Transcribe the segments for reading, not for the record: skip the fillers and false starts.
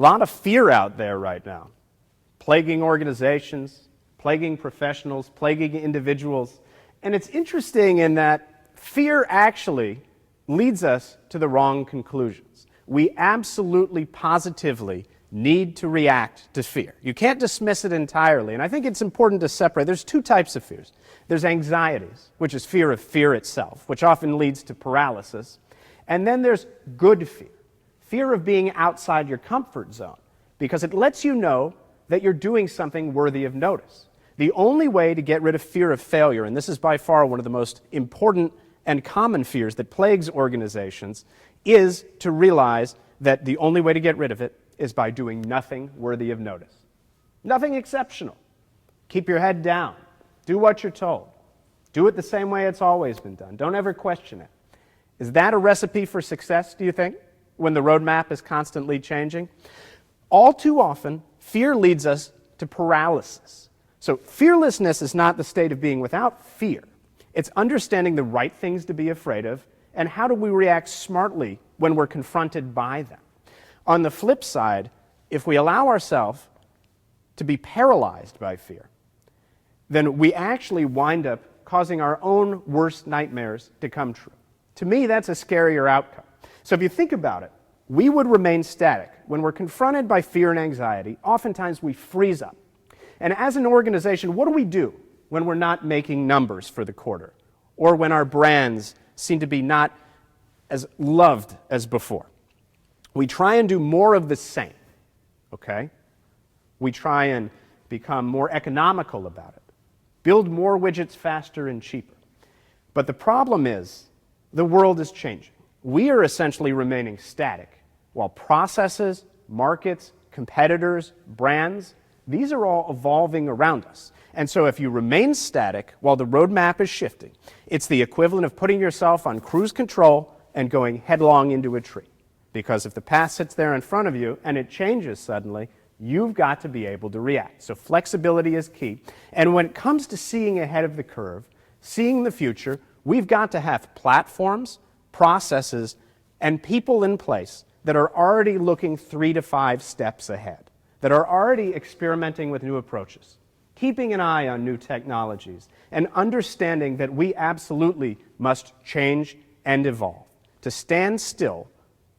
A lot of fear out there right now, plaguing organizations, plaguing professionals, plaguing individuals. And it's interesting in that fear actually leads us to the wrong conclusions. We absolutely, positively need to react to fear. You can't dismiss it entirely, and I think it's important to separate. There's two types of fears. There's anxieties, which is fear of fear itself, which often leads to paralysis. And then there's good fear, fear of being outside your comfort zone, because it lets you know that you're doing something worthy of notice. The only way to get rid of fear of failure, and this is by far one of the most important and common fears that plagues organizations, is to realize that the only way to get rid of it is by doing nothing worthy of notice. Nothing exceptional. Keep your head down. Do what you're told. Do it the same way it's always been done. Don't ever question it. Is that a recipe for success, do you think, when the roadmap is constantly changing? All too often, fear leads us to paralysis. So fearlessness is not the state of being without fear. It's understanding the right things to be afraid of and how do we react smartly when we're confronted by them. On the flip side, if we allow ourselves to be paralyzed by fear, then we actually wind up causing our own worst nightmares to come true. To me, that's a scarier outcome. So if you think about it, we would remain static. When we're confronted by fear and anxiety, oftentimes we freeze up. And as an organization, what do we do when we're not making numbers for the quarter, or when our brands seem to be not as loved as before? We try and do more of the same, okay? We try and become more economical about it, build more widgets faster and cheaper. But the problem is, the world is changing. We are essentially remaining static, while processes, markets, competitors, brands, these are all evolving around us. And so if you remain static while the roadmap is shifting, it's the equivalent of putting yourself on cruise control and going headlong into a tree. Because if the path sits there in front of you and it changes suddenly, you've got to be able to react. So flexibility is key. And when it comes to seeing ahead of the curve, seeing the future, we've got to have platforms, processes, and people in place that are already looking 3 to 5 steps ahead, that are already experimenting with new approaches, keeping an eye on new technologies, and understanding that we absolutely must change and evolve. To stand still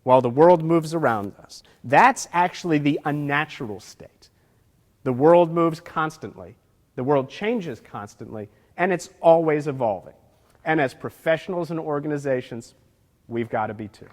while the world moves around us, that's actually the unnatural state. The world moves constantly, the world changes constantly, and it's always evolving. And as professionals and organizations, we've got to be too.